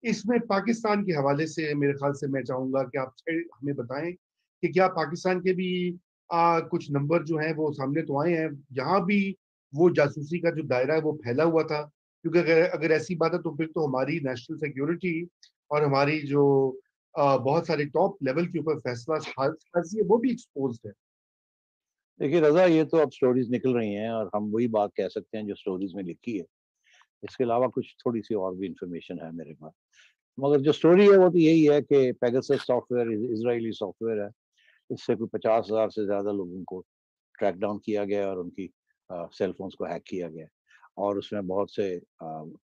اس میں پاکستان کے حوالے سے میرے خیال سے میں چاہوں گا کہ آپ ہمیں بتائیں کہ کیا پاکستان کے بھی کچھ نمبر جو ہیں وہ سامنے تو آئے ہیں، یہاں بھی وہ جاسوسی کا جو دائرہ ہے وہ پھیلا ہوا تھا؟ کیونکہ اگر ایسی بات ہے تو پھر تو ہماری نیشنل سیکیورٹی اور ہماری جو بہت سارے ٹاپ لیول کے اوپر فیصلہ سازی ہے وہ بھی ایکسپوزڈ ہے۔ دیکھیے رضا، یہ تو اب سٹوریز نکل رہی ہیں اور ہم وہی بات کہہ سکتے ہیں جو سٹوریز میں لکھی ہے، اس کے علاوہ کچھ تھوڑی سی اور بھی انفارمیشن ہے میرے پاس، مگر جو سٹوری ہے وہ تو یہی ہے کہ Pegasus soft where Israeli soft where ہے، اس سے کوئی 50,000 سے زیادہ لوگوں کو ٹریک ڈاؤن کیا گیا اور ان کی سیل فونز کو ہیک کیا گیا، اور اس میں بہت سے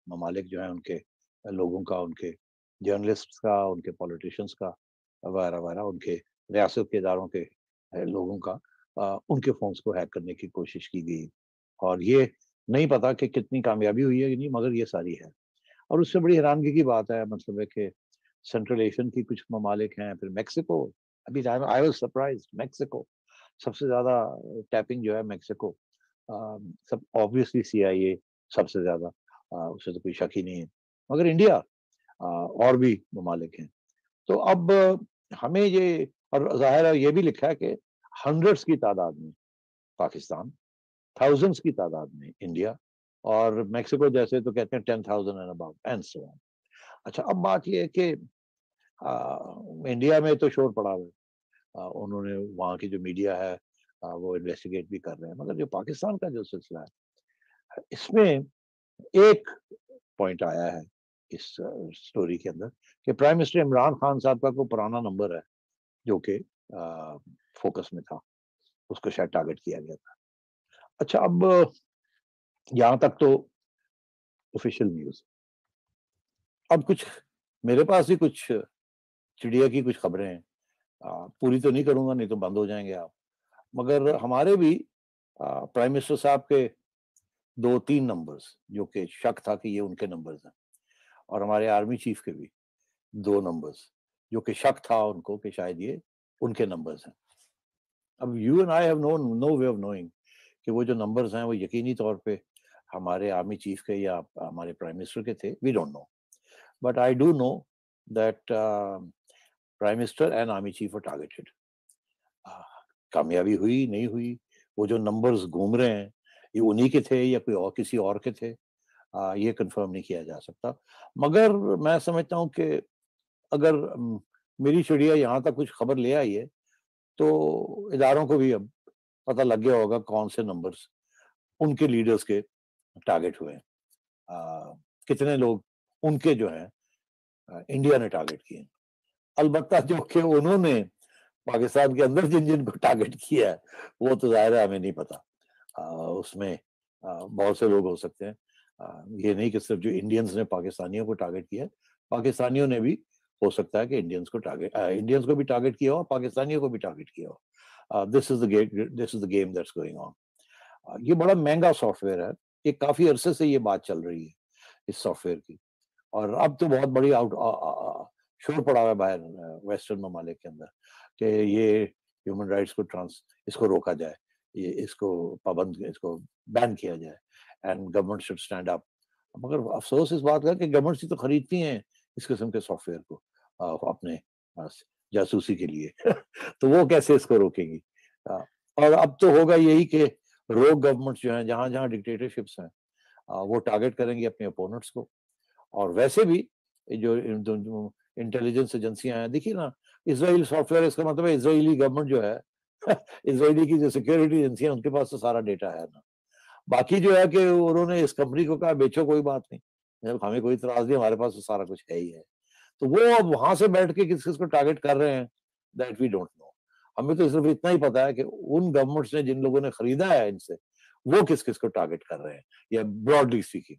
ممالک جو ہیں ان کے لوگوں کا، ان کے جرنلسٹ کا، ان کے پولیٹیشنز کا وغیرہ وغیرہ، ان کے ریاست کے اداروں کے لوگوں کا ان کے فونز کو ہیک کرنے کی کوشش کی گئی، اور یہ نہیں پتا کہ کتنی کامیابی ہوئی ہے یا نہیں، مگر یہ ساری ہے۔ اور اس سے بڑی حیرانگی کی بات ہے، مطلب ہے کہ سینٹرل ایشین کی کچھ ممالک ہیں، پھر میکسیکو، ابھی آئی واز سرپرائزڈ، میکسیکو سب سے زیادہ ٹیپنگ جو ہے میکسیکو، سب آبویسلی سی آئی اے سب سے زیادہ، اس سے تو کوئی شک ہی نہیں ہے، مگر انڈیا اور بھی ممالک ہیں۔ تو اب ہمیں یہ، اور ظاہر ہے یہ بھی لکھا ہے کہ ہنڈریڈس کی تعداد میں پاکستان، تھاؤزنڈس کی تعداد میں انڈیا، اور میکسیکو جیسے تو کہتے ہیں 10,000 اینڈ اباؤٹ اینڈ سو آن۔ اچھا، اب بات یہ ہے کہ انڈیا میں تو شور پڑا ہوا ہے، انہوں نے وہاں کی جو میڈیا ہے وہ انویسٹیگیٹ بھی کر رہے ہیں، مگر جو پاکستان کا جو سلسلہ ہے اس میں ایک پوائنٹ آیا ہے اس سٹوری کے اندر کہ پرائم منسٹر عمران خان صاحب کا کوئی پرانا نمبر ہے جو کہ فوکس میں تھا، اس کو شاید ٹارگٹ کیا گیا تھا۔ اچھا، اب یہاں تک تو آفیشیل نیوز، اب کچھ میرے پاس ہی کچھ چڑیا کی کچھ خبریں ہیں، پوری تو نہیں کروں گا نہیں تو بند ہو جائیں گے آپ، مگر ہمارے بھی پرائم منسٹر صاحب کے 2-3 نمبرز جو کہ شک تھا کہ یہ ان کے نمبرز ہیں، اور ہمارے آرمی چیف کے بھی 2 نمبرز جو کہ شک تھا ان کو کہ شاید یہ ان کے نمبرز ہیں۔ اب you and I have no way of knowing کہ وہ جو نمبرز ہیں وہ یقینی طور پہ ہمارے آرمی چیف کے یا ہمارے پرائم منسٹر کے تھے، we don't know, but I do know that prime minister and army chief are targeted. کامیابی ہوئی نہیں ہوئی، وہ جو نمبرز گھوم رہے ہیں یہ انہی کے تھے یا کوئی اور کسی اور کے تھے، یہ کنفرم نہیں کیا جا سکتا، مگر میں سمجھتا ہوں کہ اگر میری چڑیا یہاں تک کچھ خبر لے آئی ہے تو اداروں کو بھی اب پتہ لگ گیا ہوگا کون سے نمبرز ان کے لیڈرز کے ٹارگٹ ہوئے ہیں، کتنے لوگ ان کے جو ہیں انڈیا نے ٹارگٹ کیے ہیں۔ البتہ جو کہ انہوں نے پاکستان کے اندر جن جن کو ٹارگٹ کیا ہے وہ تو ظاہر ہے ہمیں نہیں پتا، اس میں بہت سے لوگ ہو سکتے ہیں، یہ نہیں کہ صرف جو انڈینز نے پاکستانیوں کو ٹارگٹ کیا ہے، پاکستانیوں نے بھی ہو سکتا ہے کہ انڈینز کو بھی ٹارگٹ کیا ہو، پاکستانیوں کو بھی ٹارگٹ کیا ہو۔ This is the game that's going on. یہ بڑا مہنگا سافٹ ویئر ہے، یہ کافی عرصے سے یہ بات چل رہی ہے اس سافٹ ویئر کی، اور اب تو بہت بڑی شور پڑا ہوا ہے باہر ویسٹرن ممالک کے اندر کہ یہ ہیومن رائٹس کو اس کو روکا جائے، یہ اس کو اس کو بین کیا جائے، and government should stand up. مگر افسوس اس بات کا کہ گورنمنٹ سے تو خریدتی ہیں اس قسم کے سافٹ ویئر کو اپنے جاسوسی کے لیے تو وہ کیسے اس کو روکیں گی؟ اور اب تو ہوگا یہی کہ روگ گورنمنٹ جو ہیں جہاں جہاں ڈکٹیٹرشپس ہیں وہ ٹارگٹ کریں گے اپنے اپوننٹس کو، اور ویسے بھی جو انٹیلیجنس ایجنسیاں ہیں، دیکھیے نا اسرائیل سافٹ ویئر، اس کا مطلب ہے اسرائیلی گورنمنٹ جو ہے اسرائیلی کی جو سیکورٹی ایجنسیاں ان کے پاس تو سارا ڈیٹا ہے نا، باقی جو ہے کہ انہوں نے اس کمپنی کو کہا بیچو کوئی بات نہیں، ہمیں کوئی اعتراض نہیں، ہمارے پاس تو سارا کچھ ہے ہی ہے، تو وہ اب وہاں سے بیٹھ کے کس کس کو ٹارگٹ کر رہے ہیں دیٹ وی ڈونٹ نو۔ ہمیں تو صرف اتنا ہی پتا ہے کہ ان گورنمنٹس نے جن لوگوں نے خریدا ہے ان سے وہ کس کس کو ٹارگٹ کر رہے ہیں، یا براڈلی اسپیکنگ،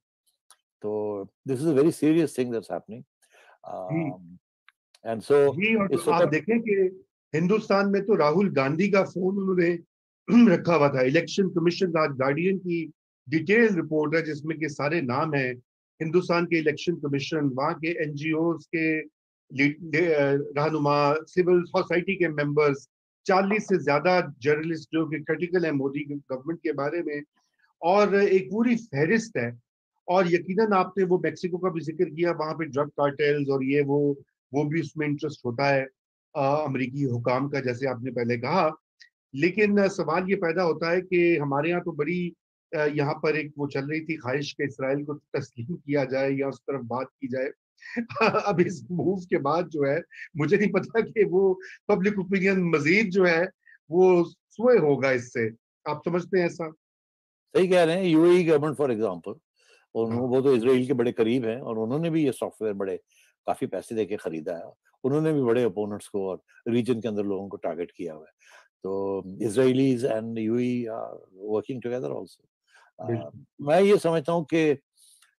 تو this is a very serious thing that's happening, and so جی، اور اس آپ وقت دیکھیں کہ ہندوستان میں تو راہل گاندھی کا فون انہوں نے رکھا ہوا تھا، الیکشن کمیشن، آج گارڈین کی ڈیٹیل رپورٹ ہے جس میں کہ سارے نام ہیں ہندوستان کے الیکشن کمیشن، وہاں کے این جی اوز کے رہنما، سول سوسائٹی کے ممبرز، 40 سے زیادہ جرنلسٹ جو کہ کریٹیکل ہیں مودی گورنمنٹ کے بارے میں، اور ایک پوری فہرست ہے۔ اور یقیناً آپ نے وہ میکسیکو کا بھی ذکر کیا, وہاں پہ ڈرگ کارٹیلز اور یہ وہ بھی اس میں انٹرسٹ ہوتا ہے امریکی حکام کا, جیسے آپ نے پہلے کہا. لیکن سوال یہ پیدا ہوتا ہے کہ ہمارے یہاں تو بڑی یہاں پر ایک وہ چل رہی تھی خواہش کہ اسرائیل کو تسلیم کیا جائے یا اس طرف بات کی جائے. اب اس موو کے بعد جو ہے مجھے نہیں پتا کہ وہ پبلک اوپینین مزید جو ہے وہ سوئے ہوگا اس سے. آپ سمجھتے ہیں ایسا؟ صحیح کہہ رہے ہیں. You a E government for example, وہ تو اسرائیل کے بڑے قریب ہیں, اور انہوں نے بھی یہ سافٹ ویئر بڑے کافی پیسے دے کے خریدا ہے. انہوں نے بھی بڑے اپوننٹس کو اور ریجن کے اندر لوگوں کو ٹارگٹ کیا ہوا ہے. تو Israelis and U A are working together also. میں یہ سمجھتا ہوں کہ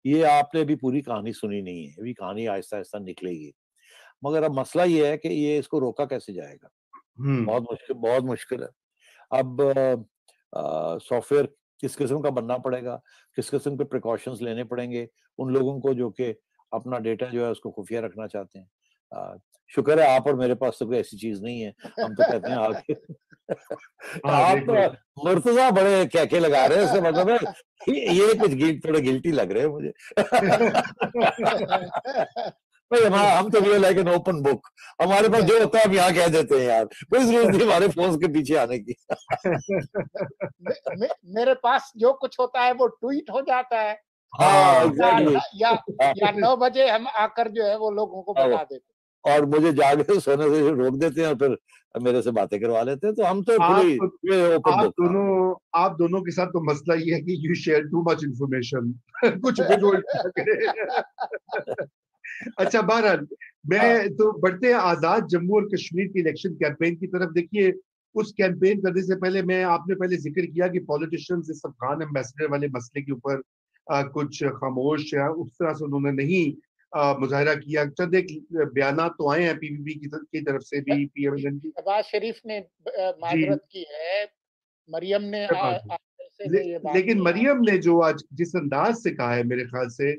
یہ آپ نے ابھی پوری کہانی سنی نہیں ہے, ابھی کہانی آہستہ آہستہ نکلے گی. مگر اب مسئلہ یہ ہے کہ یہ اس کو روکا کیسے جائے گا. بہت مشکل ہے. اب سافٹ ویئر کس قسم کا بننا پڑے گا, کس قسم کے پریکاشنز لینے پڑیں گے ان لوگوں کو جو کہ اپنا ڈیٹا جو ہے اس کو خفیہ رکھنا چاہتے ہیں. شکر ہے آپ اور میرے پاس تو کوئی ایسی چیز نہیں ہے. ہم تو کہتے ہیں آپ مرتضیٰ بڑے کہکے لگا رہے ہیں, اس کا مطلب ہے یہ کچھ تھوڑے گلٹی لگ رہے ہیں مجھے. ہم تو بھی لائک این اوپن بک, ہمارے پاس جو ہوتا ہے ہم یہاں کہہ دیتے ہیں یار, کوئی ضرورت نہیں ہمارے فون کے پیچھے آنے کی. میرے پاس جو کچھ ہوتا ہے وہ ٹویٹ ہو جاتا ہے, یا 9 بجے ہم آ کر جو ہے وہ لوگوں کو بتا دیتے ہیں, اور مجھے جاگے سونے سے روک دیتے ہیں اور پھر میرے سے باتیں کروا لیتے ہیں. تو ہم تو آپ دونوں کے ساتھ تو مسئلہ یہ ہے کہ you share too much information. کچھ اچھا, بہرحال میں تو بڑھتے ہیں آزاد جموں اور کشمیر کی الیکشن کیمپین کی طرف. دیکھیے, اس کیمپین کرنے سے پہلے آپ نے پہلے ذکر کیا کہ پولیٹیشنز اس افغان ایمبیسڈر والے مسئلے کے اوپر کچھ خاموش یا اس طرح سے انہوں نے نہیں مظاہرہ کیا. چند ایک بیانات تو آئے ہیں پی پی پی کی طرف سے بھی, پی ایم ایل این کی. شہباز شریف نے معذرت کی ہے, مریم نے لیکن مریم نے جو آج جس انداز سے کہا ہے میرے خیال سے,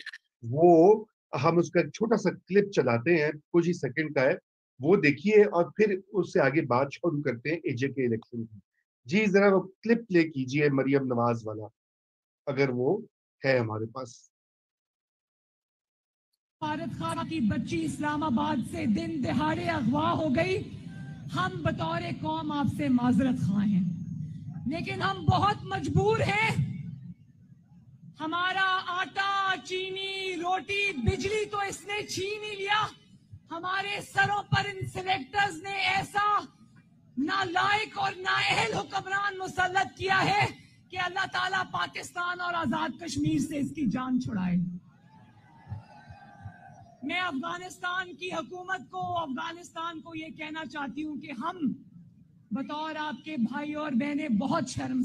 وہ ہم اس کا ایک چھوٹا سا کلپ چلاتے ہیں, کچھ ہی سیکنڈ کا ہے, وہ دیکھیے اور پھر اس سے آگے بات شروع کرتے ہیں اے جے کے الیکشن کی. جی ذرا وہ کلپ پلے کیجئے مریم نواز والا, اگر وہ ہے ہمارے پاس. فارد خان کی بچی اسلام آباد سے دن دہاڑے اغوا ہو گئی. ہم بطور قوم آپ سے معذرت خواہ ہیں, لیکن ہم بہت مجبور ہیں. ہمارا آٹا, چینی, روٹی, بجلی تو اس نے چھین ہی لیا. ہمارے سروں پر ان سلیکٹرز نے ایسا نالائق اور نااہل حکمران مسلط کیا ہے کہ اللہ تعالیٰ پاکستان اور آزاد کشمیر سے اس کی جان چھڑائے. میں افغانستان کی حکومت کو, افغانستان کو یہ کہنا چاہتی ہوں کہ ہم بطور آپ کے بھائی اور بہنیں بہت شرم